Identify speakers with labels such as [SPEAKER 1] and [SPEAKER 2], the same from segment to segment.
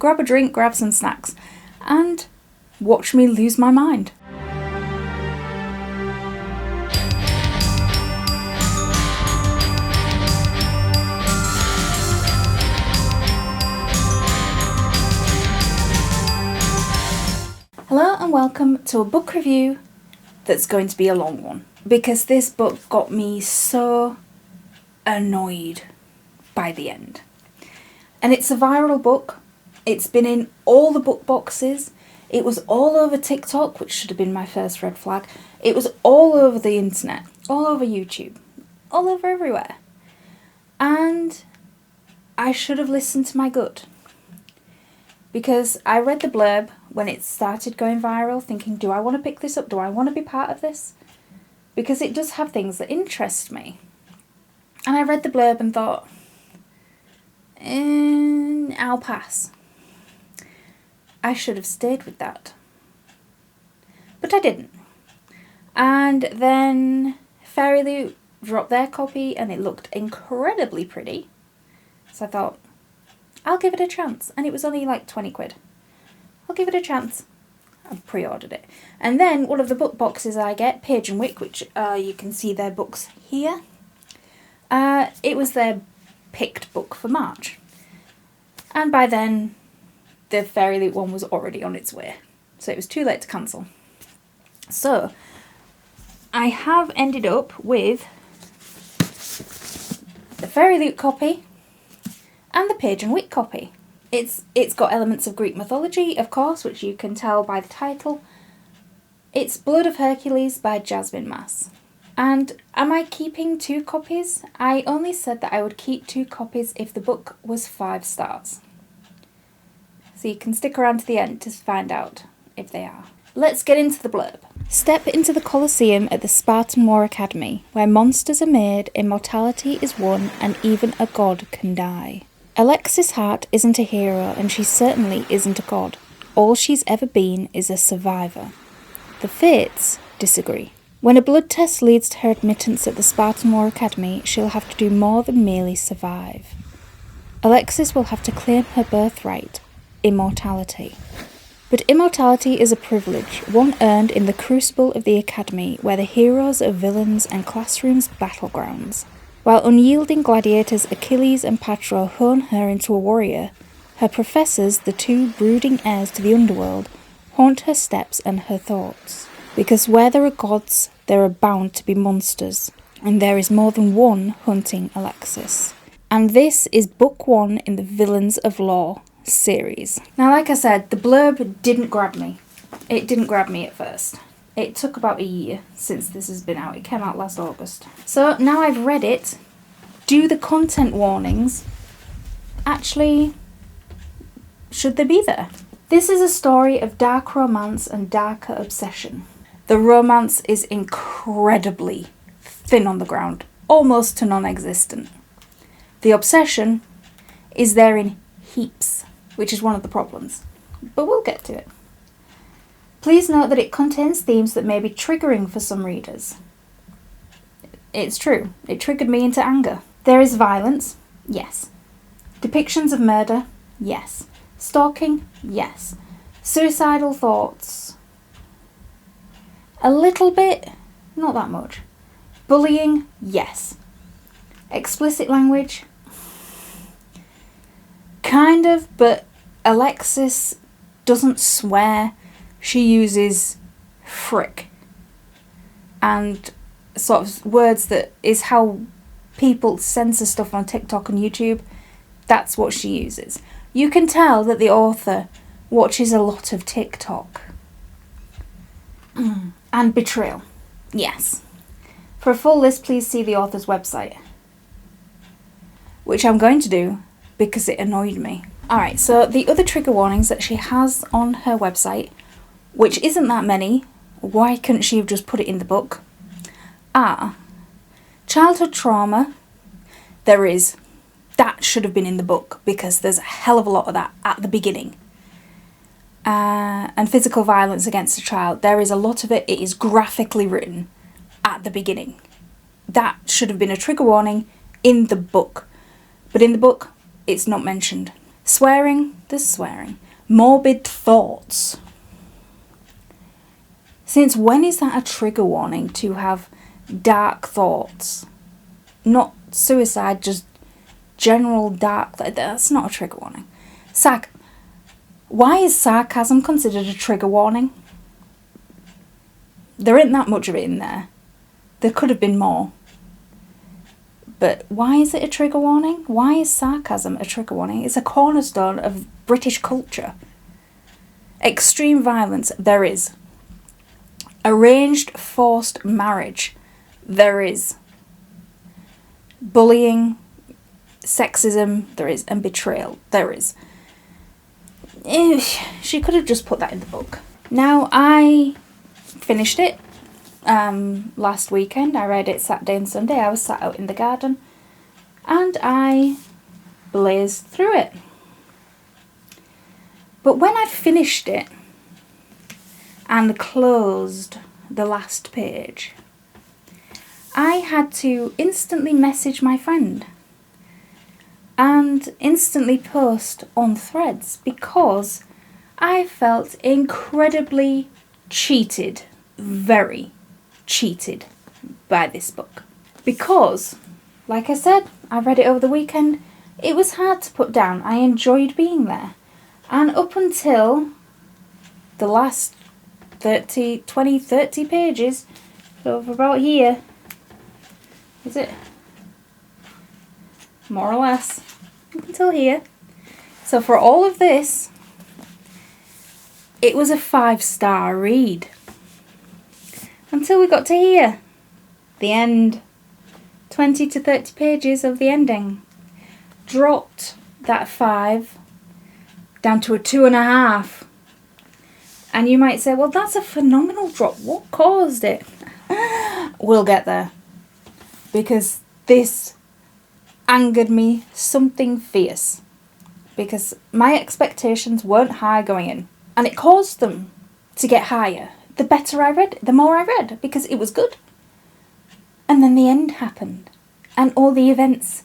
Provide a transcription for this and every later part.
[SPEAKER 1] grab a drink, grab some snacks, and watch me lose my mind. Hello and welcome to a book review that's going to be a long one, because this book got me so annoyed by the end. And it's a viral book. It's been in all the book boxes. It was all over TikTok, which should have been my first red flag. It was all over the internet, all over YouTube, all over everywhere. And I should have listened to my gut. Because I read the blurb when it started going viral, thinking, do I want to pick this up? Do I want to be part of this? Because it does have things that interest me. And I read the blurb and thought, I'll pass. I should have stayed with that. But I didn't. And then Fairy Loot dropped their copy and it looked incredibly pretty. So I thought, I'll give it a chance. And it was only like 20 quid. I'll give it a chance. I pre-ordered it. And then one of the book boxes I get, Page and Wick, which you can see their books here. It was their picked book for March. And by then, the Fairy Loot one was already on its way. So it was too late to cancel. So, I have ended up with the Fairy Loot copy and the Page and Wick copy. It's got elements of Greek mythology, of course, which you can tell by the title. It's Blood of Hercules by Jasmine Mas. And am I keeping 2 copies? I only said that I would keep 2 copies if the book was 5 stars. So you can stick around to the end to find out if they are. Let's get into the blurb. Step into the Colosseum at the Spartan War Academy, where monsters are made, immortality is won, and even a god can die. Alexis Hart isn't a hero, and she certainly isn't a god. All she's ever been is a survivor. The Fates disagree. When a blood test leads to her admittance at the Spartan War Academy, she'll have to do more than merely survive. Alexis will have to claim her birthright, immortality. But immortality is a privilege, one earned in the crucible of the Academy, where the heroes are villains and classrooms battlegrounds. While unyielding gladiators Achilles and Patro hone her into a warrior, her professors, the 2 brooding heirs to the underworld, haunt her steps and her thoughts. Because where there are gods, there are bound to be monsters, and there is more than one hunting Alexis. And this is book 1 in the Villains of Law series. Now, like I said, the blurb didn't grab me. It didn't grab me at first. It took about a year since this has been out. It came out last August. So now I've read it, do the content warnings actually, should they be there? This is a story of dark romance and darker obsession. The romance is incredibly thin on the ground, almost to non-existent. The obsession is there in heaps, which is one of the problems. But we'll get to it. Please note that it contains themes that may be triggering for some readers. It's true, it triggered me into anger. There is violence, yes. Depictions of murder, yes. Stalking, yes. Suicidal thoughts, a little bit, not that much. Bullying, yes. Explicit language, kind of, but Alexis doesn't swear. She uses frick and sort of words that is how people censor stuff on TikTok and YouTube. That's what she uses. You can tell that the author watches a lot of TikTok. And betrayal. Yes. For a full list, please see the author's website. Which I'm going to do because it annoyed me. Alright, so the other trigger warnings that she has on her website, which isn't that many, why couldn't she have just put it in the book, are childhood trauma. There is. That should have been in the book because there's a hell of a lot of that at the beginning. And physical violence against a child. There is a lot of it. It is graphically written at the beginning. That should have been a trigger warning in the book. But in the book, it's not mentioned. Swearing, there's swearing. Morbid thoughts. Since when is that a trigger warning to have dark thoughts? Not suicide, just general dark. That's not a trigger warning. Why is sarcasm considered a trigger warning? There isn't that much of it in there. There could have been more. But why is it a trigger warning? Why is sarcasm a trigger warning? It's a cornerstone of British culture. Extreme violence, there is. Arranged forced marriage, there is. Bullying, sexism, there is. And betrayal, there is. She could have just put that in the book. Now, I finished it last weekend. I read it Saturday and Sunday. I was sat out in the garden and I blazed through it. But when I finished it and closed the last page, I had to instantly message my friend and instantly post on Threads because I felt incredibly cheated, very cheated by this book. Because, like I said, I read it over the weekend. It was hard to put down. I enjoyed being there. And up until the last 30 pages, so for about here, is it? More or less. Up until here. So for all of this, it was a 5-star read. Until we got to here. The end. 20 to 30 pages of the ending. Dropped that 5 down to a 2.5. And you might say, well, that's a phenomenal drop. What caused it? We'll get there. Because this angered me something fierce. Because my expectations weren't high going in. And it caused them to get higher. The better I read, the more I read. Because it was good. And then the end happened. And all the events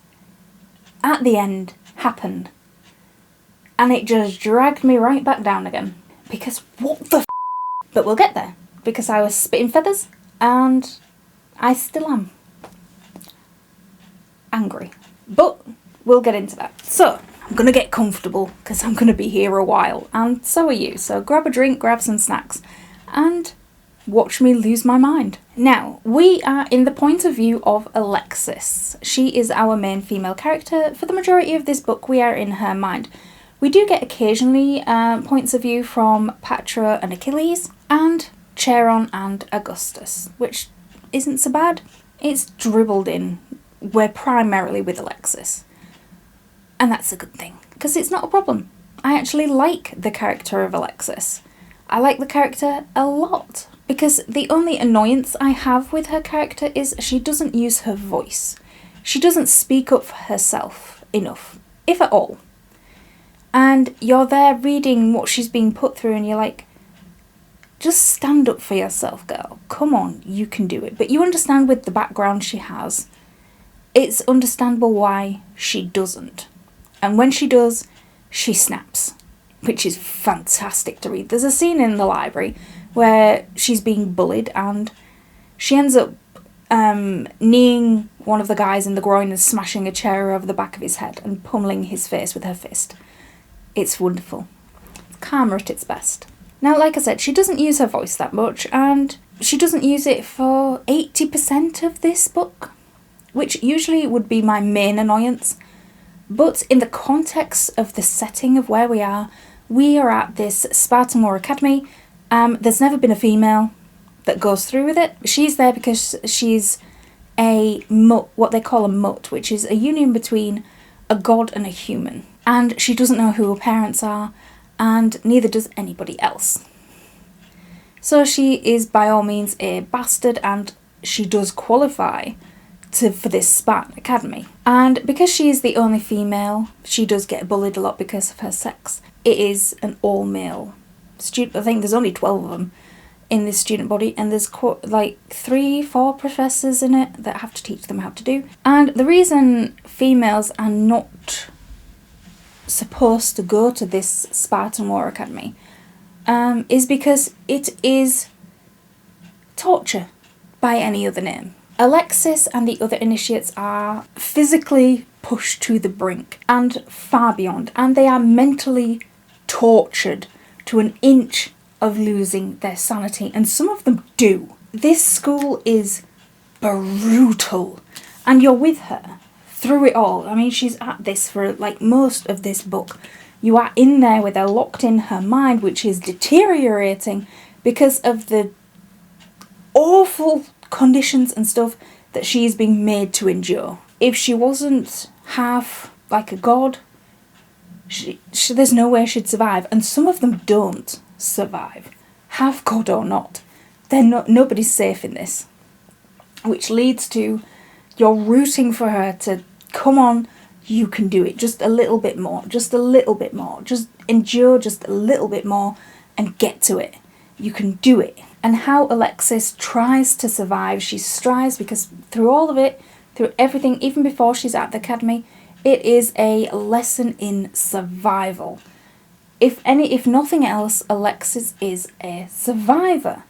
[SPEAKER 1] at the end happened. And it just dragged me right back down again. Because what the f***? But we'll get there. Because I was spitting feathers. And I still am. Angry. But we'll get into that. So, I'm going to get comfortable. Because I'm going to be here a while. And so are you. So grab a drink, grab some snacks. And watch me lose my mind. Now, we are in the point of view of Alexis. She is our main female character. For the majority of this book, we are in her mind. We do get occasionally points of view from Patra and Achilles, and Charon and Augustus, which isn't so bad. It's dribbled in. We're primarily with Alexis. And that's a good thing, because it's not a problem. I actually like the character of Alexis. I like the character a lot. Because the only annoyance I have with her character is she doesn't use her voice. She doesn't speak up for herself enough, if at all. And you're there reading what she's being put through and you're like, just stand up for yourself, girl. Come on, you can do it. But you understand with the background she has, it's understandable why she doesn't. And when she does, she snaps, which is fantastic to read. There's a scene in the library where she's being bullied and she ends up kneeing one of the guys in the groin and smashing a chair over the back of his head and pummeling his face with her fist. It's wonderful. It's karma at its best. Now, like I said, she doesn't use her voice that much and she doesn't use it for 80% of this book, which usually would be my main annoyance. But in the context of the setting of where we are at this Spartan War Academy. There's never been a female that goes through with it. She's there because she's a mutt, what they call a mutt, which is a union between a god and a human. And she doesn't know who her parents are, and neither does anybody else. So she is by all means a bastard, and she does qualify for this Spartan Academy. And because she is the only female, she does get bullied a lot because of her sex. It is an all-male student. I think there's only 12 of them in this student body, and there's 3-4 professors in it that have to teach them how to do. And the reason females are not supposed to go to this Spartan War Academy is because it is torture by any other name. Alexis and the other initiates are physically pushed to the brink and far beyond, and they are mentally tortured to an inch of losing their sanity, and some of them do. This school is brutal, and you're with her through it all. I mean, she's at this for like most of this book. You are in there with her, locked in her mind, which is deteriorating because of the awful conditions and stuff that she is being made to endure. If she wasn't half like a god, she there's no way she'd survive, and some of them don't survive, half god or not. Nobody's safe in this, which leads to you're rooting for her to come on. You can do it, just a little bit more, just a little bit more, just endure just a little bit more and get to it. You can do it. And how Alexis tries to survive, she strives, because through all of it, through everything, even before she's at the academy, it is a lesson in survival. If nothing else, Alexis is a survivor,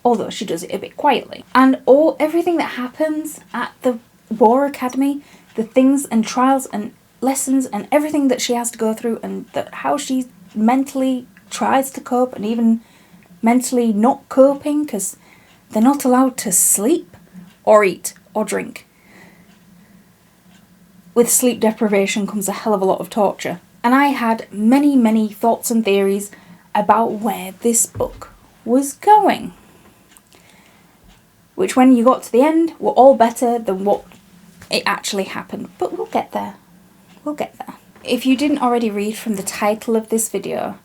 [SPEAKER 1] although she does it a bit quietly. And everything that happens at the War Academy, the things and trials and lessons and everything that she has to go through, and how she mentally tries to cope, and even mentally not coping because they're not allowed to sleep or eat or drink. With sleep deprivation comes a hell of a lot of torture. And I had many, many thoughts and theories about where this book was going, which when you got to the end were all better than what it actually happened. But we'll get there. We'll get there. If you didn't already read from the title of this video,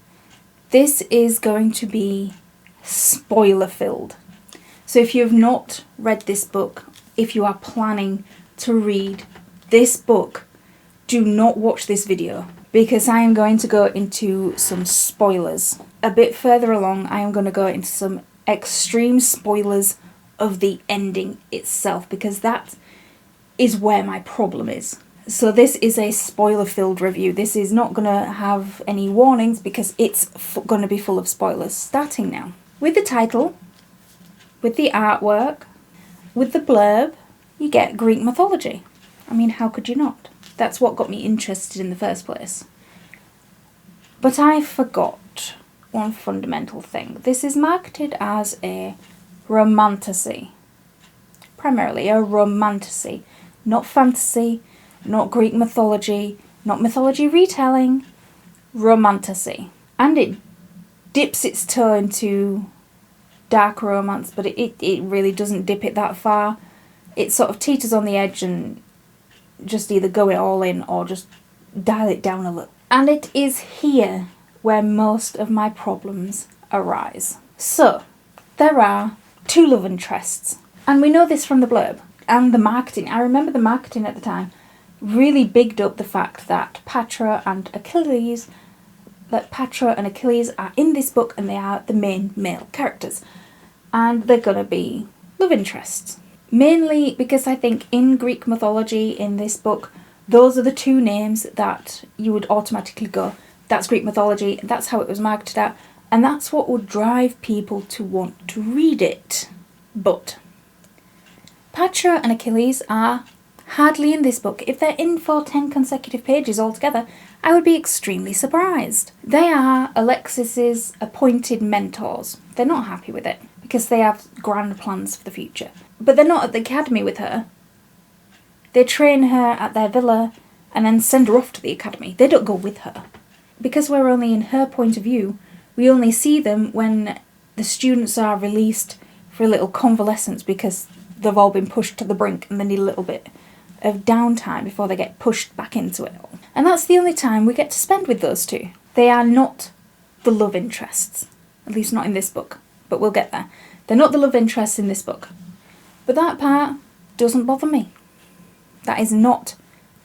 [SPEAKER 1] this is going to be spoiler filled. So if you have not read this book, if you are planning to read this book, do not watch this video, because I am going to go into some spoilers. A bit further along, I am going to go into some extreme spoilers of the ending itself, because that is where my problem is. So this is a spoiler-filled review. This is not going to have any warnings because it's going to be full of spoilers, starting now. With the title, with the artwork, with the blurb, you get Greek mythology. I mean, how could you not? That's what got me interested in the first place. But I forgot one fundamental thing. This is marketed as a romantasy. Primarily a romantasy. Not fantasy, not Greek mythology, not mythology retelling. Romantasy. And it dips its toe into dark romance, but it really doesn't dip it that far. It sort of teeters on the edge and just either go it all in or just dial it down a little. And it is here where most of my problems arise. So, there are two love interests, and we know this from the blurb and the marketing. I remember the marketing at the time really bigged up the fact that Patra and Achilles are in this book, and they are the main male characters, and they're gonna be love interests. Mainly because I think in Greek mythology, in this book, those are the two names that you would automatically go, that's Greek mythology, that's how it was marketed at, and that's what would drive people to want to read it. But Patra and Achilles are hardly in this book. If they're in for 10 consecutive pages altogether, I would be extremely surprised. They are Alexis's appointed mentors. They're not happy with it because they have grand plans for the future. But they're not at the academy with her. They train her at their villa and then send her off to the academy. They don't go with her. Because we're only in her point of view, we only see them when the students are released for a little convalescence because they've all been pushed to the brink and they need a little bit of downtime before they get pushed back into it all. And that's the only time we get to spend with those two. They are not the love interests. At least not in this book. But we'll get there. They're not the love interests in this book. But that part doesn't bother me. That is not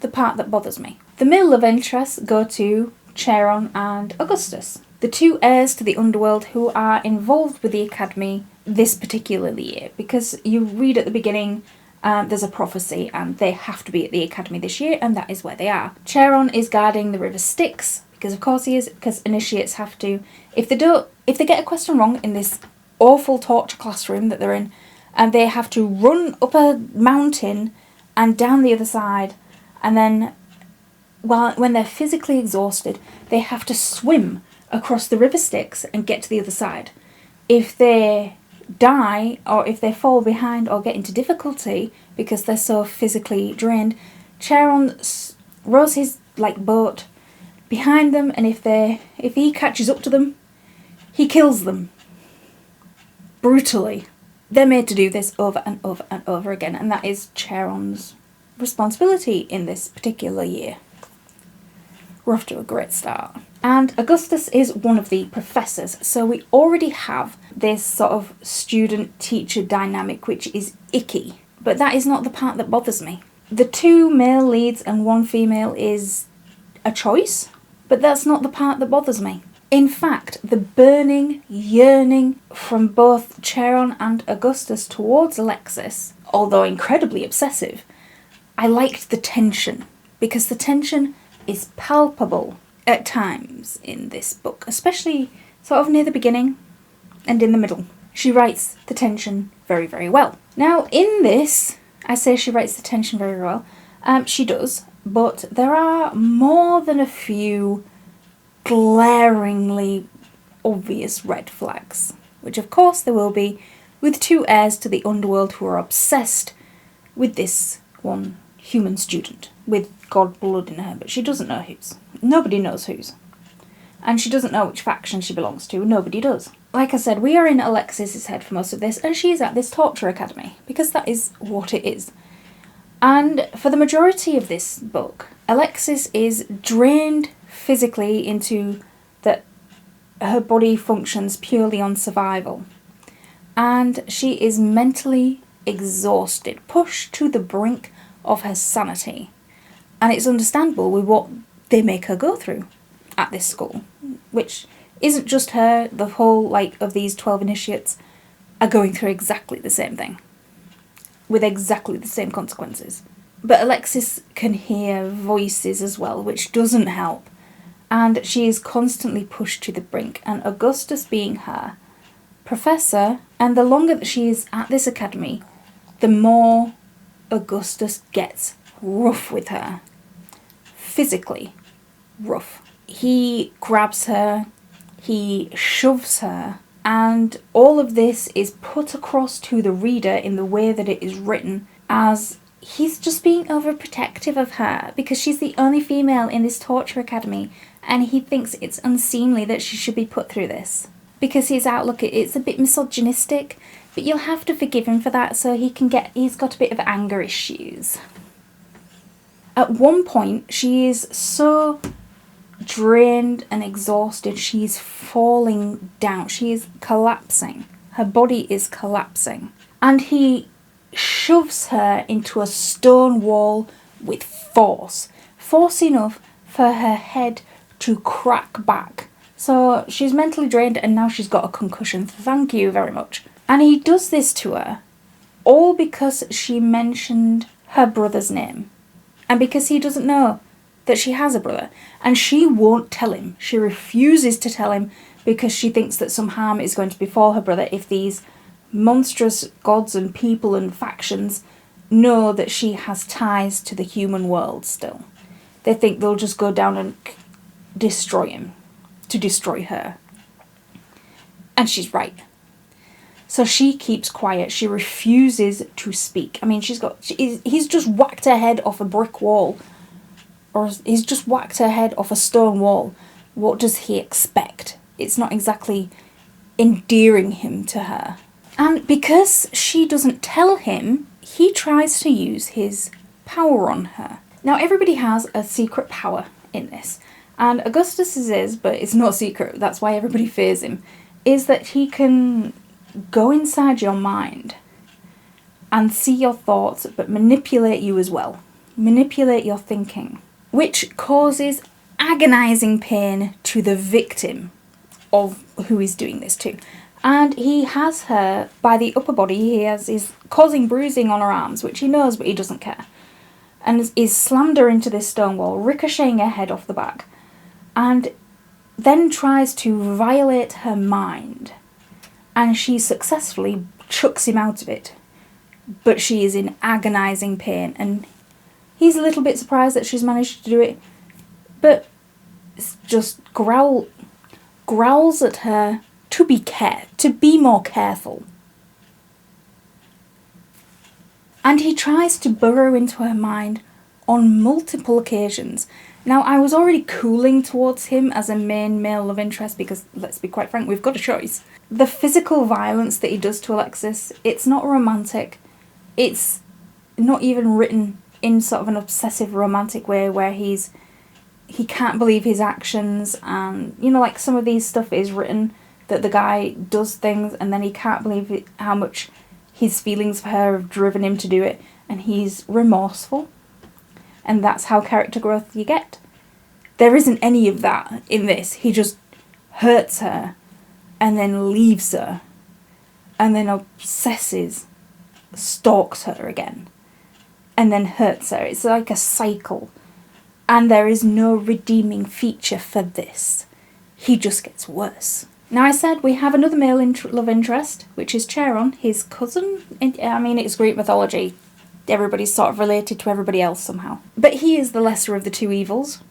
[SPEAKER 1] the part that bothers me. The male love interests go to Charon and Augustus, the two heirs to the underworld who are involved with the academy this particular year. Because you read at the beginning, there's a prophecy and they have to be at the academy this year, and that is where they are. Charon is guarding the river Styx, because of course he is, because initiates have to, if they get a question wrong in this awful torture classroom that they're in, and they have to run up a mountain and down the other side, and then when they're physically exhausted, they have to swim across the river Styx and get to the other side. If they die, or if they fall behind or get into difficulty because they're so physically drained, Charon rows his boat behind them, and if he catches up to them, he kills them brutally. They're made to do this over and over and over again, and that is Charon's responsibility in this particular year. We're off to a great start. And Augustus is one of the professors, so we already have this sort of student-teacher dynamic, which is icky. But that is not the part that bothers me. The 2 male leads and 1 female is a choice, but that's not the part that bothers me. In fact, the burning yearning from both Charon and Augustus towards Alexis, although incredibly obsessive, I liked the tension, because the tension is palpable at times in this book, especially sort of near the beginning and in the middle. She writes the tension very, very well. Now, in this, I say she writes the tension very well. She does, but there are more than a few glaringly obvious red flags, which of course there will be with 2 heirs to the underworld who are obsessed with this one human student with god blood in her, but she doesn't know whose. Nobody knows whose. And she doesn't know which faction she belongs to. Nobody does. Like I said, we are in Alexis's head for most of this, and she's at this torture academy, because that is what it is. And for the majority of this book, Alexis is drained physically into that her body functions purely on survival. And she is mentally exhausted, pushed to the brink of her sanity. And it's understandable with what they make her go through at this school, which isn't just her. The whole, of these 12 initiates are going through exactly the same thing, with exactly the same consequences. But Alexis can hear voices as well, which doesn't help. And she is constantly pushed to the brink. And Augustus being her professor, and the longer that she is at this academy, the more Augustus gets rough with her. Physically rough. He grabs her, he shoves her, and all of this is put across to the reader in the way that it is written as he's just being overprotective of her because she's the only female in this torture academy, and he thinks it's unseemly that she should be put through this. Because his outlook, it's a bit misogynistic, but you'll have to forgive him for that, so he's got a bit of anger issues. At one point, she is so drained and exhausted, she's falling down. She is collapsing. Her body is collapsing. And he shoves her into a stone wall with force. Force enough for her head to crack back. So she's mentally drained and now she's got a concussion. Thank you very much. And he does this to her all because she mentioned her brother's name. And because he doesn't know that she has a brother. And she won't tell him. She refuses to tell him because she thinks that some harm is going to befall her brother if these monstrous gods and people and factions know that she has ties to the human world still. They think they'll just go down and destroy him, to destroy her. And she's right. So she keeps quiet. She refuses to speak. I mean, he's just whacked her head off a brick wall. Or he's just whacked her head off a stone wall. What does he expect? It's not exactly endearing him to her. And because she doesn't tell him, he tries to use his power on her. Now, everybody has a secret power in this. And Augustus's is, but it's not secret, that's why everybody fears him, is that he can go inside your mind and see your thoughts, but manipulate you as well. Manipulate your thinking, which causes agonizing pain to the victim of who he's doing this to. And he has her by the upper body. He's causing bruising on her arms, which he knows, but he doesn't care. And is slammed her into this stone wall, ricocheting her head off the back. And then tries to violate her mind. And she successfully chucks him out of it. But she is in agonising pain. And he's a little bit surprised that she's managed to do it. But just growls at her to be more careful. And he tries to burrow into her mind on multiple occasions. Now, I was already cooling towards him as a main male love interest because, let's be quite frank, we've got a choice. The physical violence that he does to Alexis, it's not romantic. It's not even written in sort of an obsessive romantic way where he can't believe his actions, and, you know, like some of these stuff is written that the guy does things and then he can't believe it, how much his feelings for her have driven him to do it, and he's remorseful. And that's how character growth you get. There isn't any of that in this. He just hurts her and then leaves her and then obsesses, stalks her again and then hurts her. It's like a cycle. And there is no redeeming feature for this. He just gets worse. Now, I said we have another male love interest, which is Charon, his cousin. I mean, it's Greek mythology. Everybody's sort of related to everybody else somehow. But he is the lesser of the two evils.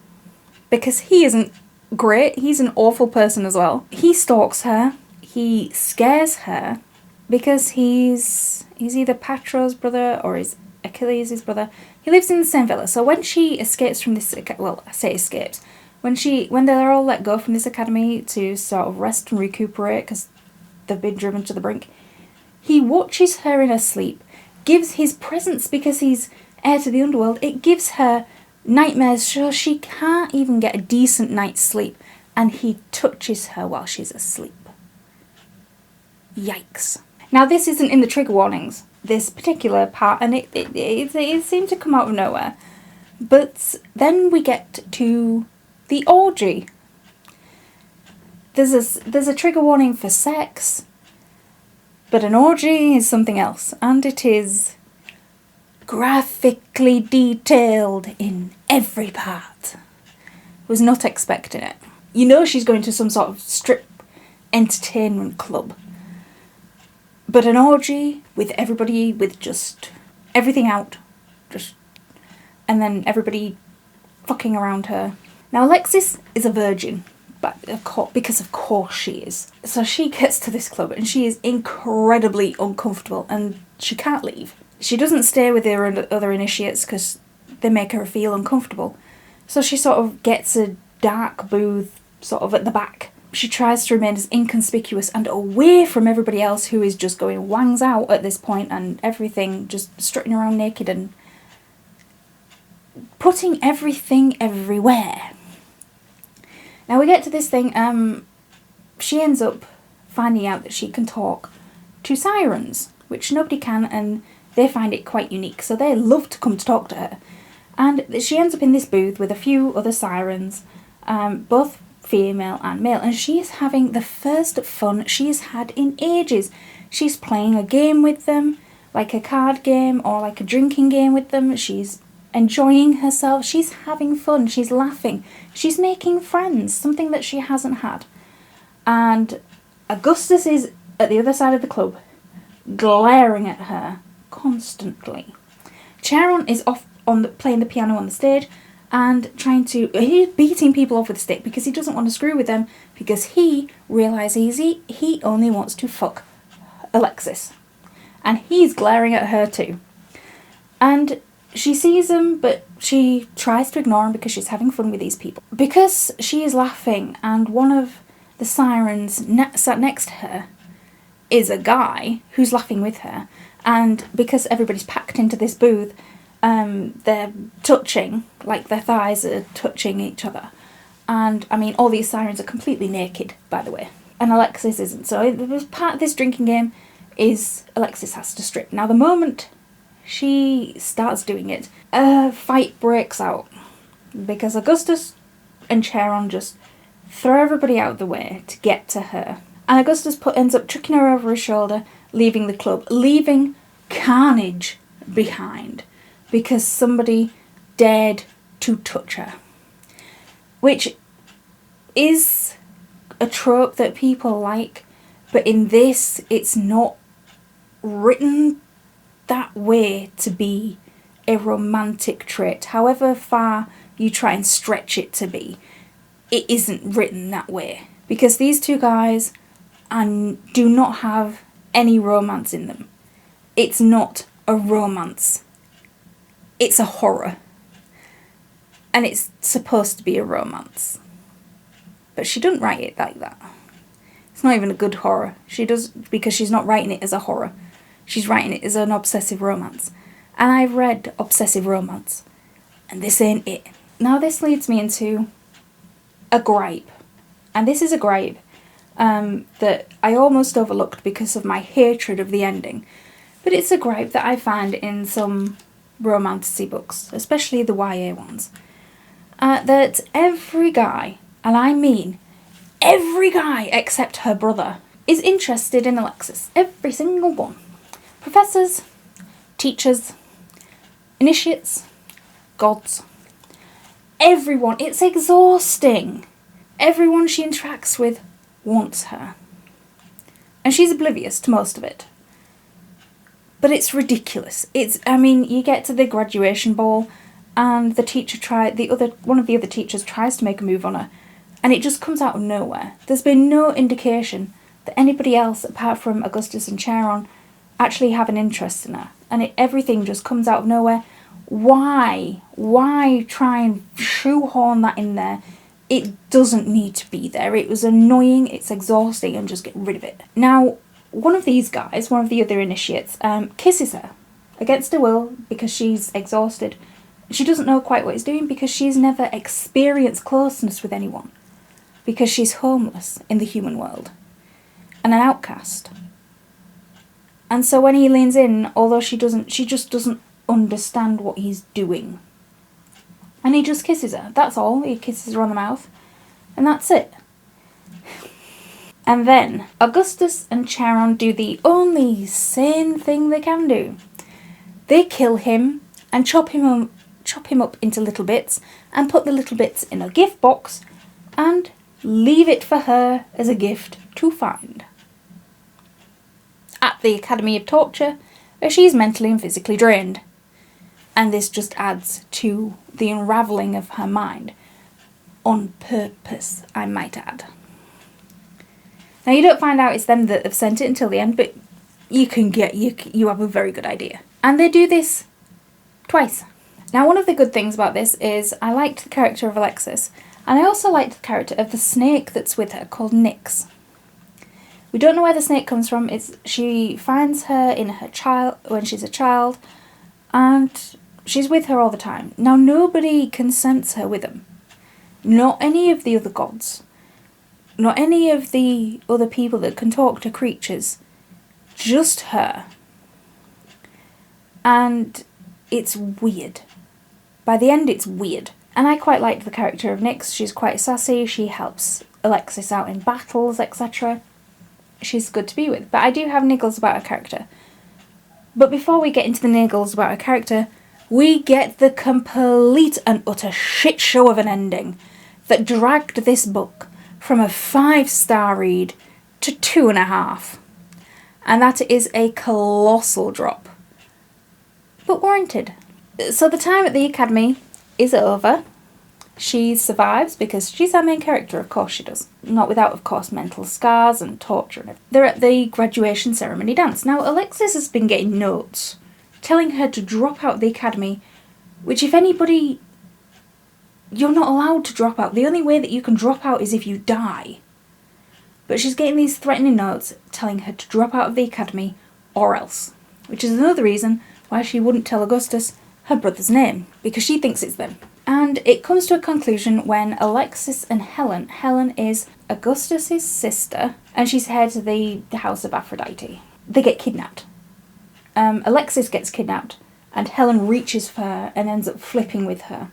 [SPEAKER 1] Because he isn't great. He's an awful person as well. He stalks her. He scares her. Because he's either Patro's brother or is Achilles' brother. He lives in the same villa. So when she escapes from this... Well, I say escapes. When they're all let go from this academy to sort of rest and recuperate because they've been driven to the brink, he watches her in her sleep, gives his presence because he's heir to the underworld. It gives her nightmares so she can't even get a decent night's sleep, and he touches her while she's asleep. Yikes. Now, this isn't in the trigger warnings, this particular part, and it seemed to come out of nowhere. But then we get to the orgy. There's a trigger warning for sex, but an orgy is something else, and it is graphically detailed in every part. Was not expecting it. You know she's going to some sort of strip entertainment club, but an orgy with everybody with just everything out, and then everybody fucking around her. Now, Alexis is a virgin, but because of course she is. So she gets to this club and she is incredibly uncomfortable and she can't leave. She doesn't stay with her other initiates because they make her feel uncomfortable. So she sort of gets a dark booth sort of at the back. She tries to remain as inconspicuous and away from everybody else who is just going wangs out at this point and everything, just strutting around naked and putting everything everywhere. Now we get to this thing, she ends up finding out that she can talk to sirens, which nobody can, and they find it quite unique, so they love to come to talk to her. And she ends up in this booth with a few other sirens, both female and male, and she is having the first fun she has had in ages. She's playing a game with them, like a card game or like a drinking game with them. She's enjoying herself, she's having fun, she's laughing, she's making friends, something that she hasn't had. And Augustus is at the other side of the club, glaring at her constantly. Charon is off playing the piano on the stage and he's beating people off with a stick because he doesn't want to screw with them, because he realises he only wants to fuck Alexis. And he's glaring at her too. And she sees him, but she tries to ignore him because she's having fun with these people. Because she is laughing, and one of the sirens sat next to her is a guy who's laughing with her. And because everybody's packed into this booth, they're touching, like their thighs are touching each other. And, I mean, all these sirens are completely naked, by the way. And Alexis isn't. So part of this drinking game is Alexis has to strip. Now, the moment she starts doing it, a fight breaks out because Augustus and Charon just throw everybody out of the way to get to her. And Augustus ends up chucking her over his shoulder, leaving the club, leaving carnage behind because somebody dared to touch her. Which is a trope that people like, but in this, it's not written that way to be a romantic trait. However far you try and stretch it to be, it isn't written that way. Because these two guys do not have any romance in them. It's not a romance. It's a horror. And it's supposed to be a romance. But she doesn't write it like that. It's not even a good horror. She does, because she's not writing it as a horror. She's writing it as an obsessive romance. And I've read obsessive romance. And this ain't it. Now this leads me into a gripe. And this is a gripe that I almost overlooked because of my hatred of the ending. But it's a gripe that I find in some romantasy books, especially the YA ones. That every guy, and I mean every guy except her brother, is interested in Alexis. Every single one. Professors, teachers, initiates, gods. Everyone. It's exhausting. Everyone she interacts with wants her. And she's oblivious to most of it. But it's ridiculous. You get to the graduation ball and the teacher one of the other teachers tries to make a move on her, and it just comes out of nowhere. There's been no indication that anybody else apart from Augustus and Charon actually have an interest in her, and everything just comes out of nowhere. Why try and shoehorn that in there? It doesn't need to be there. It was annoying, it's exhausting, and just get rid of it. Now, one of these guys, one of the other initiates, kisses her against her will because she's exhausted. She doesn't know quite what he's doing because she's never experienced closeness with anyone. Because she's homeless in the human world. And an outcast. And so when he leans in, although she just doesn't understand what he's doing. And he just kisses her. That's all. He kisses her on the mouth. And that's it. And then Augustus and Charon do the only sane thing they can do. They kill him and chop him up into little bits and put the little bits in a gift box and leave it for her as a gift to find. At the Academy of Torture, where she's mentally and physically drained. And this just adds to the unravelling of her mind. On purpose, I might add. Now you don't find out it's them that have sent it until the end, but you have a very good idea. And they do this twice. Now one of the good things about this is I liked the character of Alexis, and I also liked the character of the snake that's with her, called Nyx. We don't know where the snake comes from. She finds her in when she's a child, and she's with her all the time. Now nobody can sense her with them. Not any of the other gods. Not any of the other people that can talk to creatures. Just her. And it's weird. By the end, it's weird. And I quite liked the character of Nyx. She's quite sassy. She helps Alexis out in battles, etc. She's good to be with. But I do have niggles about her character. But before we get into the niggles about her character, we get the complete and utter shit show of an ending that dragged this book from a 5-star read to 2.5. And that is a colossal drop. But warranted. So the time at the Academy is over. She survives because she's our main character, of course she does. Not without, of course, mental scars and torture and everything. They're at the graduation ceremony dance. Now, Alexis has been getting notes telling her to drop out of the Academy, which if anybody... You're not allowed to drop out. The only way that you can drop out is if you die. But she's getting these threatening notes telling her to drop out of the Academy or else. Which is another reason why she wouldn't tell Augustus her brother's name, because she thinks it's them. And it comes to a conclusion when Alexis and Helen is Augustus's sister, and she's heir to the House of Aphrodite. They get kidnapped. Alexis gets kidnapped, and Helen reaches for her and ends up flipping with her.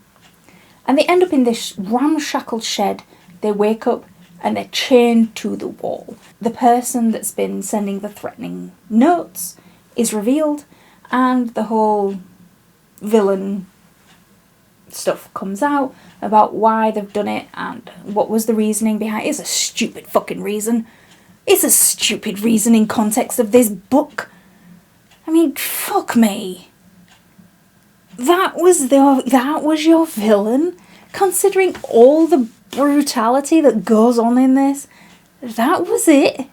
[SPEAKER 1] And they end up in this ramshackle shed. They wake up, and they're chained to the wall. The person that's been sending the threatening notes is revealed, and the whole villain stuff comes out about why they've done it and what was the reasoning behind it. It's a stupid fucking reason. It's a stupid reason in context of this book. I mean, fuck me. That was your villain? Considering all the brutality that goes on in this, that was it?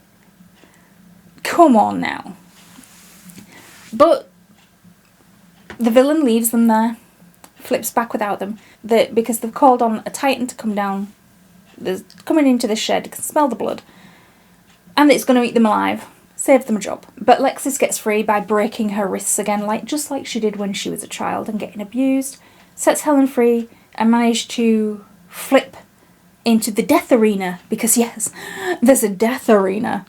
[SPEAKER 1] Come on now. But the villain leaves them there, flips back without them, because they've called on a titan to come down. They're coming into the shed, you can smell the blood, and it's going to eat them alive. Save them a job. But Lexis gets free by breaking her wrists again, just like she did when she was a child and getting abused. Sets Helen free and managed to flip into the death arena, because yes, there's a death arena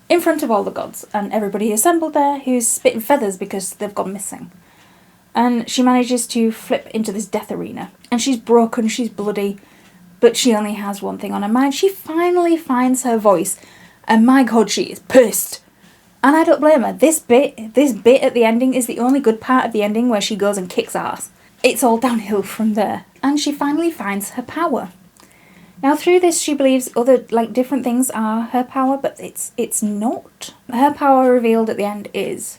[SPEAKER 1] in front of all the gods, and everybody assembled there who's spitting feathers because they've gone missing. And she manages to flip into this death arena, and she's broken, she's bloody, but she only has one thing on her mind. She finally finds her voice, and my god, she is pissed. And I don't blame her. This bit at the ending is the only good part of the ending, where she goes and kicks ass. It's all downhill from there. And she finally finds her power. Now through this she believes other different things are her power, but it's not. Her power revealed at the end is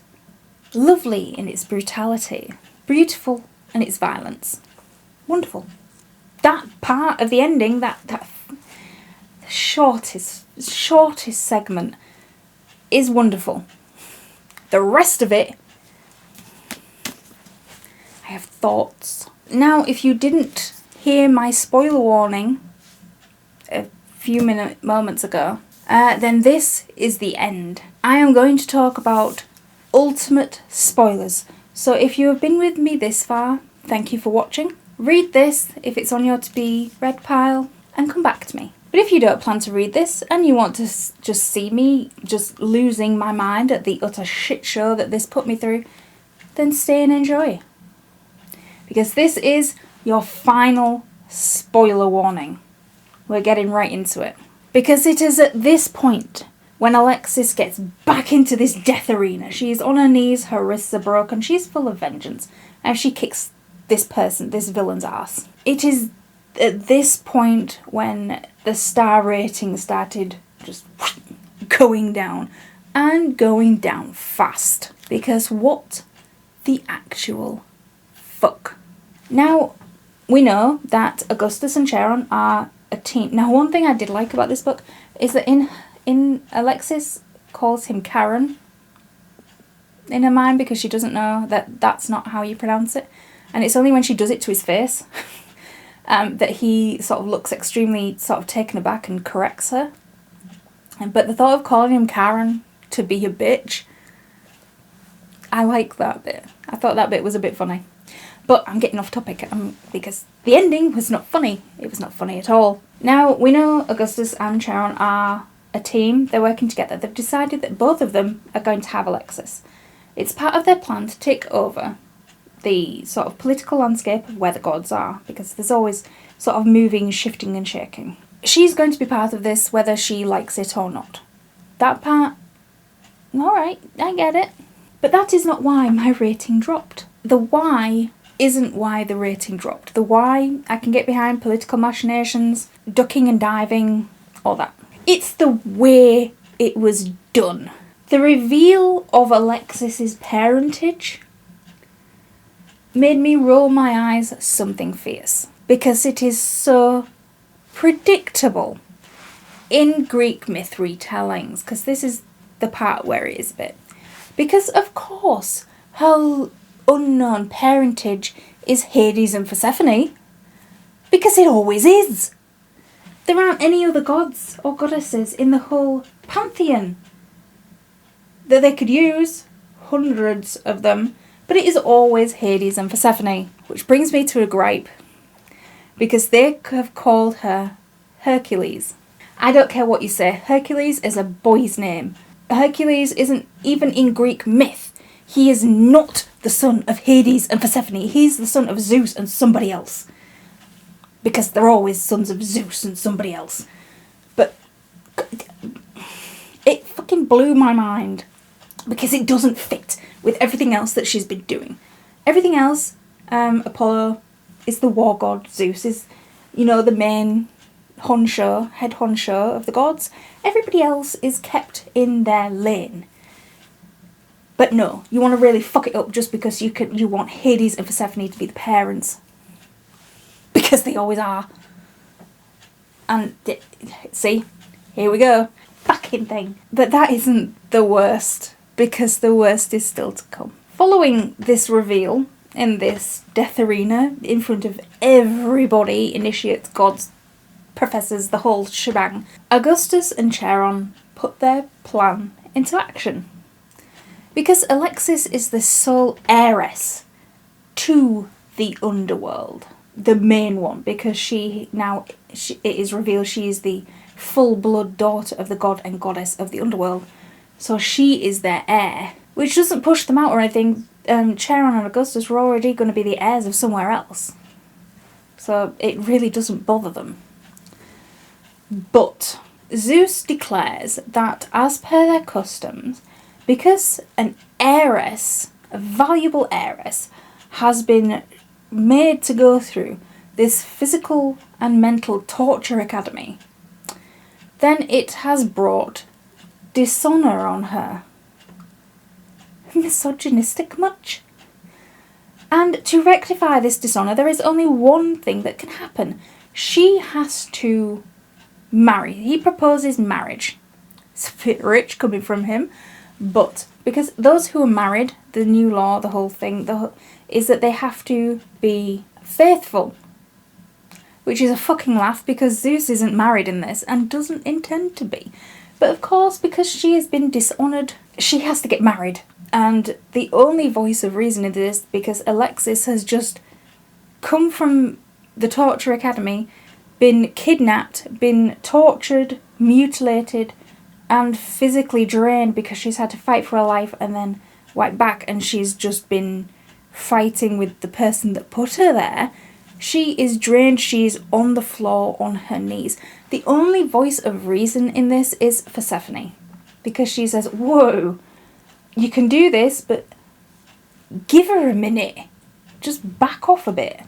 [SPEAKER 1] lovely in its brutality, beautiful in its violence. Wonderful. That part of the ending, that shortest segment is wonderful. The rest of it, I have thoughts. Now, if you didn't hear my spoiler warning a few moments ago, then this is the end. I am going to talk about ultimate spoilers. So if you have been with me this far, thank you for watching. Read this if it's on your to be read pile, and come back to me. But if you don't plan to read this and you want to just see me just losing my mind at the utter shit show that this put me through, then stay and enjoy. Because this is your final spoiler warning. We're getting right into it. Because it is at this point when Alexis gets back into this death arena. She's on her knees, her wrists are broken, she's full of vengeance, and she kicks this villain's ass. It is at this point when the star rating started just going down, and going down fast. Because what the actual fuck? Now, we know that Augustus and Charon are a team. Now, one thing I did like about this book is that in Alexis calls him Karen in her mind, because she doesn't know that that's not how you pronounce it. And it's only when she does it to his face that he sort of looks extremely sort of taken aback and corrects her. But the thought of calling him Karen to be a bitch, I like that bit. I thought that bit was a bit funny. But I'm getting off topic because the ending was not funny. It was not funny at all. Now, we know Augustus and Charon are a team. They're working together. They've decided that both of them are going to have Alexis. It's part of their plan to take over the sort of political landscape of where the gods are, because there's always sort of moving, shifting and shaking. She's going to be part of this whether she likes it or not. That part, alright, I get it. But that is not why my rating dropped. The why isn't why the rating dropped. The why, I can get behind political machinations, ducking and diving, all that. It's the way it was done. The reveal of Alexis's parentage made me roll my eyes something fierce, because it is so predictable in Greek myth retellings, because this is the part where it is a bit. Because of course her unknown parentage is Hades and Persephone, because it always is. There aren't any other gods or goddesses in the whole pantheon that they could use, hundreds of them, but it is always Hades and Persephone, which brings me to a gripe, because they have called her Hercules. I don't care what you say, Hercules is a boy's name. Hercules isn't even in Greek myth. He is not the son of Hades and Persephone. He's the son of Zeus and somebody else. Because they're always sons of Zeus and somebody else. But blew my mind because it doesn't fit with everything else that she's been doing. Everything else, Apollo is the war god, Zeus is, you know, the main head honcho of the gods. Everybody else is kept in their lane. But no, you want to really fuck it up just because you want Hades and Persephone to be the parents. Because they always are. And, see, here we go. Fucking thing. But that isn't the worst, because the worst is still to come. Following this reveal in this death arena, in front of everybody, initiates, gods, professors, the whole shebang, Augustus and Charon put their plan into action. Because Alexis is the sole heiress to the underworld. The main one, because it is revealed she is the full-blood daughter of the god and goddess of the underworld. So she is their heir, which doesn't push them out or anything. Charon and Augustus were already going to be the heirs of somewhere else. So it really doesn't bother them. But Zeus declares that, as per their customs, because an heiress, a valuable heiress, has been made to go through this physical and mental torture academy, then it has brought dishonour on her. Misogynistic much? And to rectify this dishonour, there is only one thing that can happen. She has to marry. He proposes marriage. It's a bit rich coming from him, but because those who are married, the new law, the whole thing, is that they have to be faithful. Which is a fucking laugh, because Zeus isn't married in this and doesn't intend to be. But of course, because she has been dishonoured, she has to get married. And the only voice of reason in this, because Alexis has just come from the torture academy, been kidnapped, been tortured, mutilated, and physically drained because she's had to fight for her life and then wipe back, and she's just been fighting with the person that put her there. She is drained, she's on the floor on her knees. The only voice of reason in this is Persephone, because she says, whoa, you can do this, but give her a minute. Just back off a bit.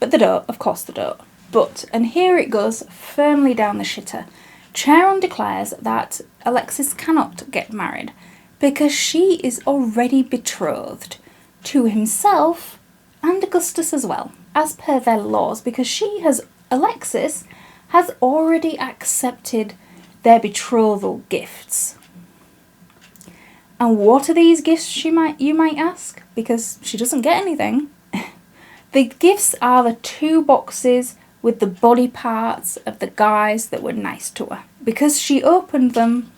[SPEAKER 1] But they don't, of course they don't. But, and here it goes firmly down the shitter, Charon declares that Alexis cannot get married because she is already betrothed to himself and Augustus as well, as per their laws, because Alexis has already accepted their betrothal gifts. And what are these gifts, you might ask? Because she doesn't get anything. The gifts are the 2 boxes with the body parts of the guys that were nice to her. Because she opened them,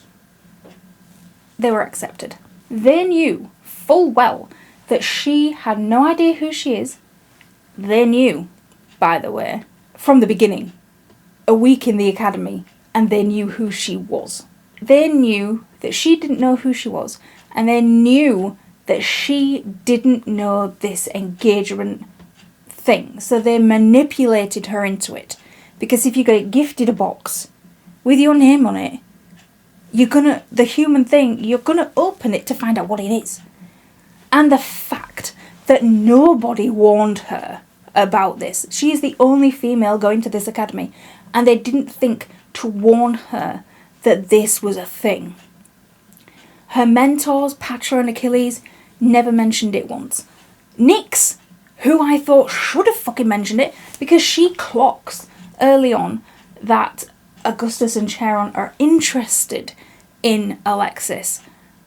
[SPEAKER 1] they were accepted. They knew full well that she had no idea who she is. They knew, by the way, from the beginning, a week in the academy, and they knew who she was. They knew that she didn't know who she was, and they knew that she didn't know this engagement thing, so they manipulated her into it. Because if you get gifted a box with your name on it, you're gonna open it to find out what it is. And the fact that nobody warned her about this, she is the only female going to this academy, and they didn't think to warn her that this was a thing. Her mentors, Patra and Achilles, never mentioned it once. Nyx, who I thought should have fucking mentioned it, because she clocks early on that Augustus and Charon are interested in Alexis,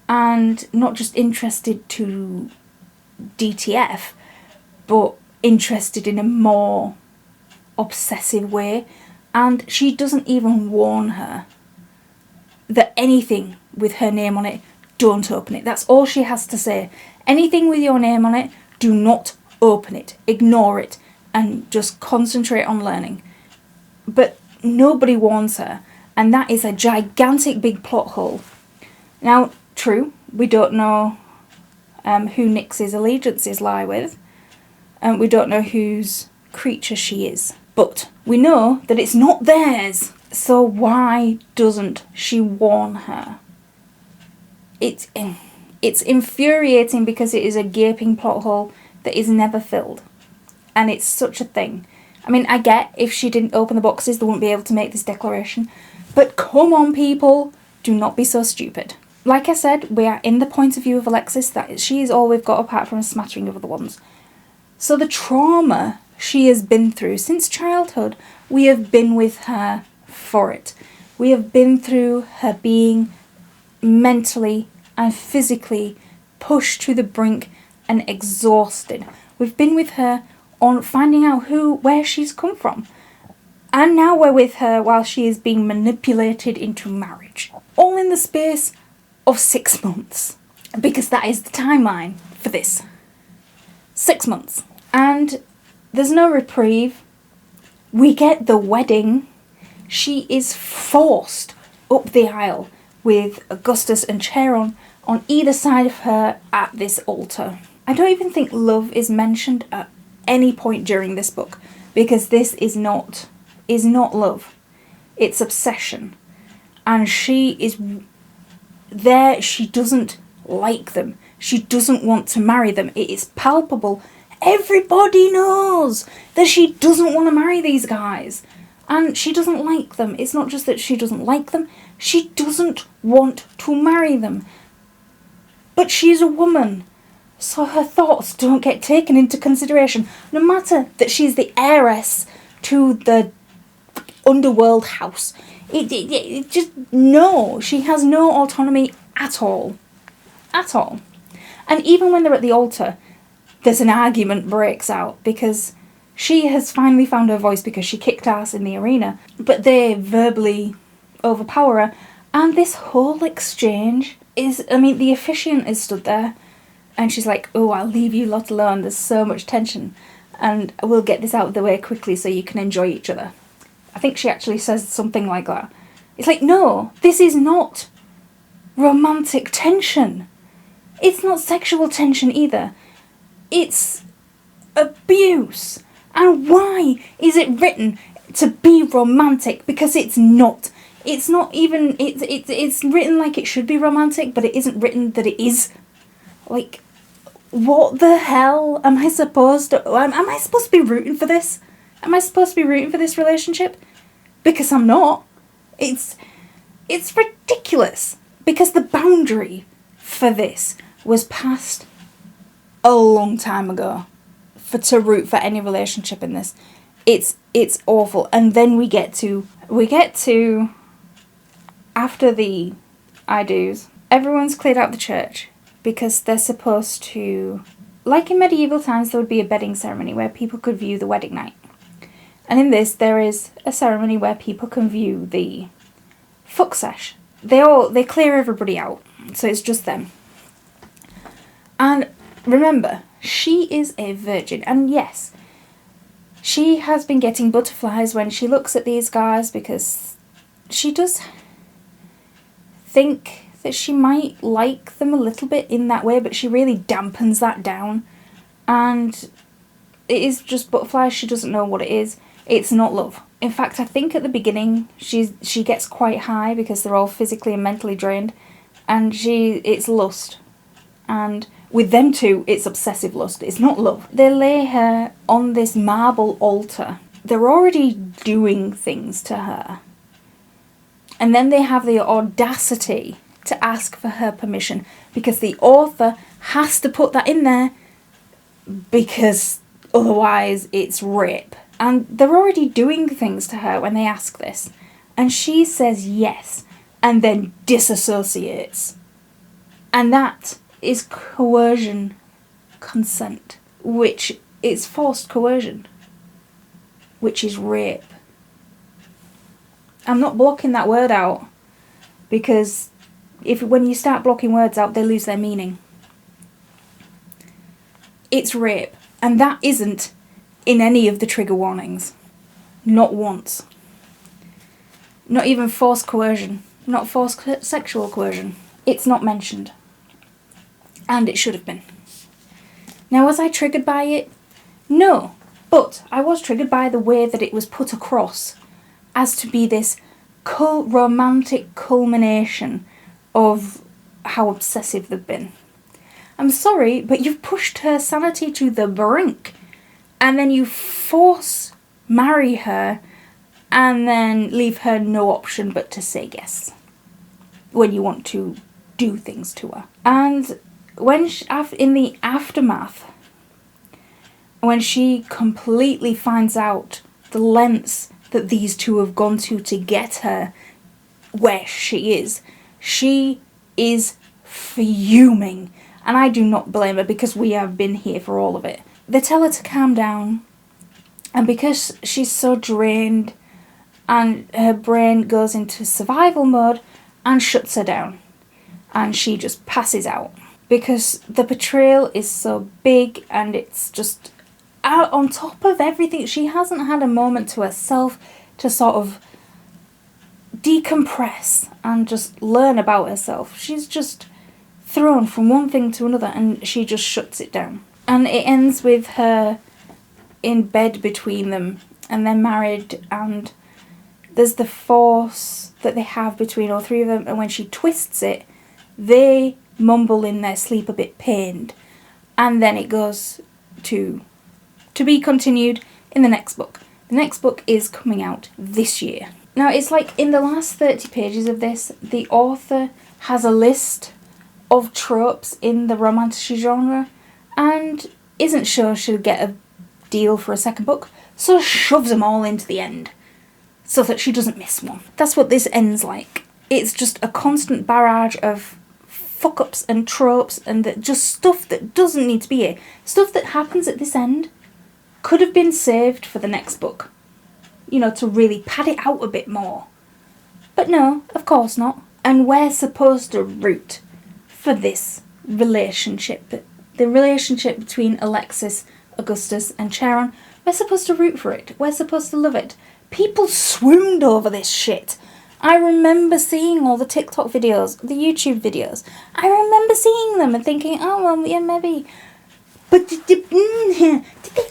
[SPEAKER 1] and not just interested to DTF, but interested in a more obsessive way, and she doesn't even warn her that anything with her name on it, don't open it. That's all she has to say. Anything with your name on it, do not open it, ignore it, and just concentrate on learning. But nobody warns her, and that is a gigantic big plot hole. Now, true, we don't know who Nyx's allegiances lie with, and we don't know whose creature she is. But we know that it's not theirs, so why doesn't she warn her? It's infuriating because it is a gaping plot hole that is never filled. And it's such a thing. I mean, I get if she didn't open the boxes, they wouldn't be able to make this declaration. But come on, people. Do not be so stupid. Like I said, we are in the point of view of Alexis. That she is all we've got apart from a smattering of other ones. So the trauma she has been through since childhood, we have been with her for it. We have been through her being mentally and physically pushed to the brink and exhausted. We've been with her on finding out where she's come from. And now we're with her while she is being manipulated into marriage. All in the space of 6 months. Because that is the timeline for this. 6 months. And there's no reprieve. We get the wedding. She is forced up the aisle with Augustus and Charon on either side of her at this altar. I don't even think love is mentioned at any point during this book, because this is not love. It's obsession. And she is there, she doesn't like them. She doesn't want to marry them. It is palpable. Everybody knows that she doesn't want to marry these guys. And she doesn't like them. It's not just that she doesn't like them, she doesn't want to marry them. But she's a woman, so her thoughts don't get taken into consideration. No matter that she's the heiress to the underworld house. It just, no, she has no autonomy at all. At all. And even when they're at the altar, there's an argument breaks out because she has finally found her voice because she kicked ass in the arena, but they verbally overpower her. And this whole exchange is, I mean, the officiant is stood there and she's like, oh, I'll leave you lot alone, there's so much tension and we'll get this out of the way quickly so you can enjoy each other. I think she actually says something like that. It's like, no, this is not romantic tension. It's not sexual tension either. It's abuse. And why is it written to be romantic? Because it's not. It's not even, it's written like it should be romantic, but it isn't written that it is. Like, what the hell am I supposed to, am I supposed to be rooting for this? Am I supposed to be rooting for this relationship? Because I'm not. It's ridiculous. Because the boundary for this was passed a long time ago. To root for any relationship in this. It's awful. And then we get to after the I do's, everyone's cleared out the church because they're supposed to, like in medieval times, there would be a bedding ceremony where people could view the wedding night. And in this, there is a ceremony where people can view the fuck sesh. They clear everybody out, so it's just them. And remember, she is a virgin, and yes, she has been getting butterflies when she looks at these guys because she does think that she might like them a little bit in that way, but she really dampens that down. And it is just butterflies, she doesn't know what it is. It's not love. In fact, I think at the beginning she gets quite high because they're all physically and mentally drained, and it's lust. And with them two, it's obsessive lust. It's not love. They lay her on this marble altar. They're already doing things to her. And then they have the audacity to ask for her permission because the author has to put that in there because otherwise it's rape. And they're already doing things to her when they ask this. And she says yes and then disassociates. And that is coercion consent, which is forced coercion, which is rape. I'm not blocking that word out because when you start blocking words out, they lose their meaning. It's rape, and that isn't in any of the trigger warnings. Not once. Not even forced coercion. Not forced sexual coercion. It's not mentioned. And it should have been. Now, was I triggered by it? No. But I was triggered by the way that it was put across as to be this romantic culmination of how obsessive they've been. I'm sorry, but you've pushed her sanity to the brink, and then you marry her, and then leave her no option but to say yes when you want to do things to her. And when in the aftermath, when she completely finds out the lengths that these two have gone to get her where she is fuming. And I do not blame her, because we have been here for all of it. They tell her to calm down, and because she's so drained and her brain goes into survival mode and shuts her down, and she just passes out because the betrayal is so big, and it's just out on top of everything. She hasn't had a moment to herself to sort of decompress and just learn about herself. She's just thrown from one thing to another, and she just shuts it down. And it ends with her in bed between them, and they're married, and there's the force that they have between all three of them, and when she twists it, they mumble in their sleep a bit pained, and then it goes to be continued in the next book. The next book is coming out this year. Now, it's like in the last 30 pages of this, the author has a list of tropes in the romantasy genre and isn't sure she'll get a deal for a second book, so shoves them all into the end so that she doesn't miss one. That's what this ends like. It's just a constant barrage of fuck-ups and tropes and just stuff that doesn't need to be here. Stuff that happens at this end could have been saved for the next book, you know, to really pad it out a bit more. But no, of course not. And we're supposed to root for this relationship. The relationship between Alexis, Augustus and Charon. We're supposed to root for it. We're supposed to love it. People swooned over this shit. I remember seeing all the TikTok videos, the YouTube videos. I remember seeing them and thinking, oh, well, yeah, maybe. But did they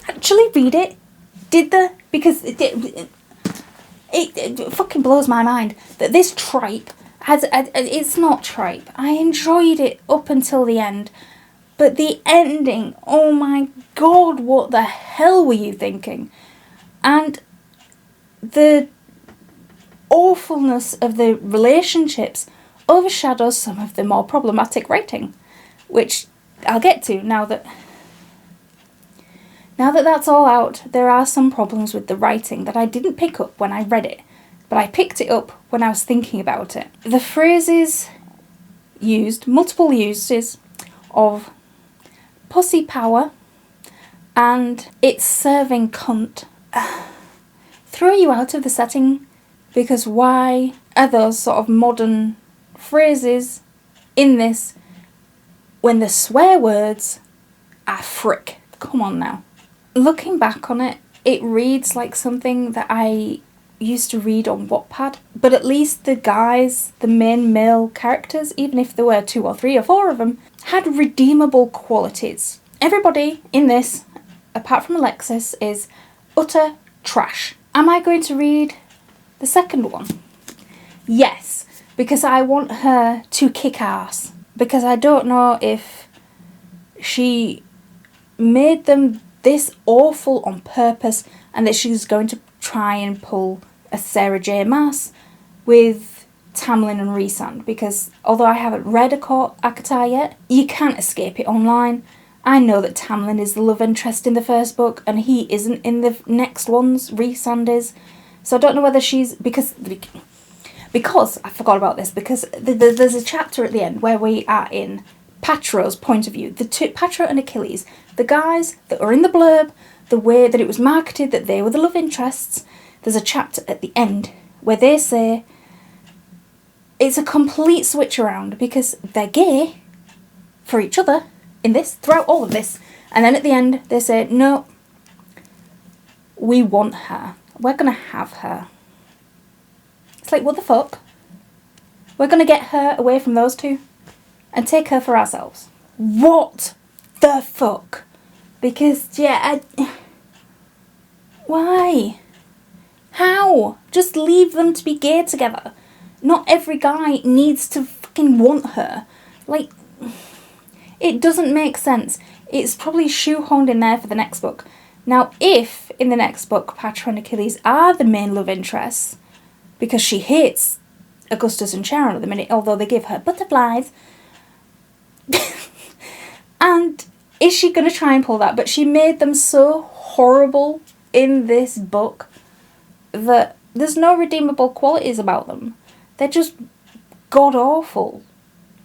[SPEAKER 1] actually read it? Did they? Because it fucking blows my mind that this tripe has... It's not tripe. I enjoyed it up until the end. But the ending, oh my god, what the hell were you thinking? And the awfulness of the relationships overshadows some of the more problematic writing, which I'll get to now that that's all out. There are some problems with the writing that I didn't pick up when I read it, but I picked it up when I was thinking about it. The phrases used, multiple uses of pussy power and it's serving cunt, throw you out of the setting, because why are those sort of modern phrases in this when the swear words are frick? Come on now. Looking back on it, it reads like something that I used to read on Wattpad, but at least the guys, the main male characters, even if there were 2 or 3 or 4 of them, had redeemable qualities. Everybody in this, apart from Alexis, is utter trash. Am I going to read the second one? Yes, because I want her to kick ass. Because I don't know if she made them this awful on purpose and that she's going to try and pull a Sarah J. Maas with Tamlin and Rhysand, because although I haven't read Akatar yet, you can't escape it online. I know that Tamlin is the love interest in the first book and he isn't in the next ones, Rhysand is. So I don't know whether she's... Because I forgot about this, because there's a chapter at the end where we are in Patro's point of view. The two, Patro and Achilles, the guys that are in the blurb, the way that it was marketed that they were the love interests, there's a chapter at the end where they say it's a complete switch around because they're gay for each other in this, throughout all of this. And then at the end they say, no, we want her. We're going to have her. It's like, what the fuck? We're going to get her away from those two and take her for ourselves. What the fuck? Because, yeah, why? How? Just leave them to be gay together. Not every guy needs to fucking want her Like, it doesn't make sense. It's probably shoehorned in there for the next book. Now, if in the next book Patra and Achilles are the main love interests, because she hates Augustus and Charon at the minute, although they give her butterflies, and is she going to try and pull that? But she made them so horrible in this book that there's no redeemable qualities about them. They're just god-awful.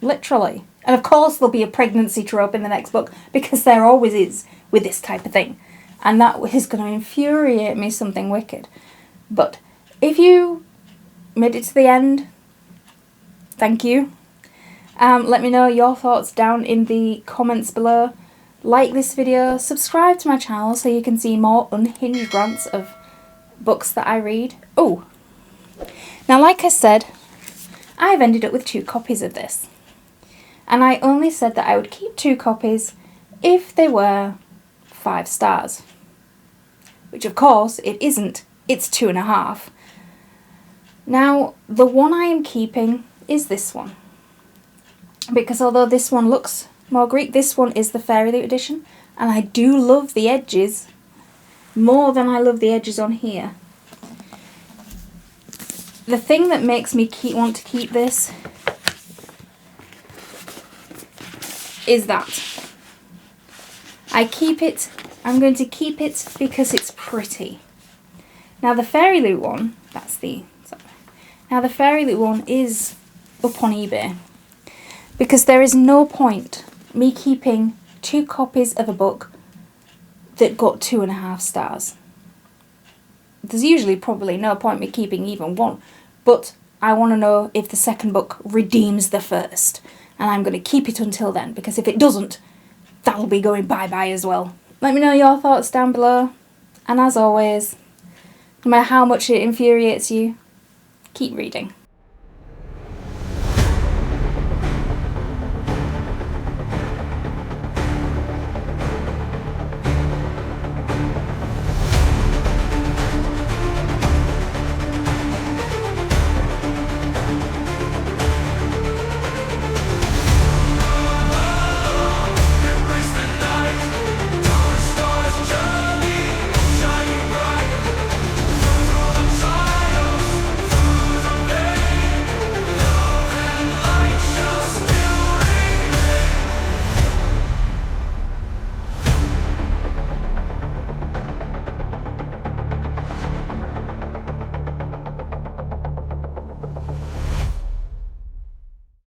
[SPEAKER 1] Literally. And of course there'll be a pregnancy trope in the next book, because there always is with this type of thing. And that is going to infuriate me something wicked. But if you made it to the end, thank you. Let me know your thoughts down in the comments below. Like this video, subscribe to my channel so you can see more unhinged rants of books that I read. Oh, now like I said, I've ended up with 2 copies of this. And I only said that I would keep 2 copies if they were 5 stars. Which of course it isn't, it's 2.5. Now, the one I am keeping is this one. Because although this one looks more Greek, this one is the Fairy Loot edition. And I do love the edges more than I love the edges on here. The thing that makes me want to keep this is that I'm going to keep it because it's pretty. Now the Fairy Loot one, now the Fairy Loot one is up on eBay. Because there is no point me keeping 2 copies of a book that got 2.5 stars. There's usually probably no point me keeping even one, but I want to know if the second book redeems the first, and I'm going to keep it until then, because if it doesn't, that'll be going bye-bye as well. Let me know your thoughts down below, and as always, no matter how much it infuriates you, keep reading.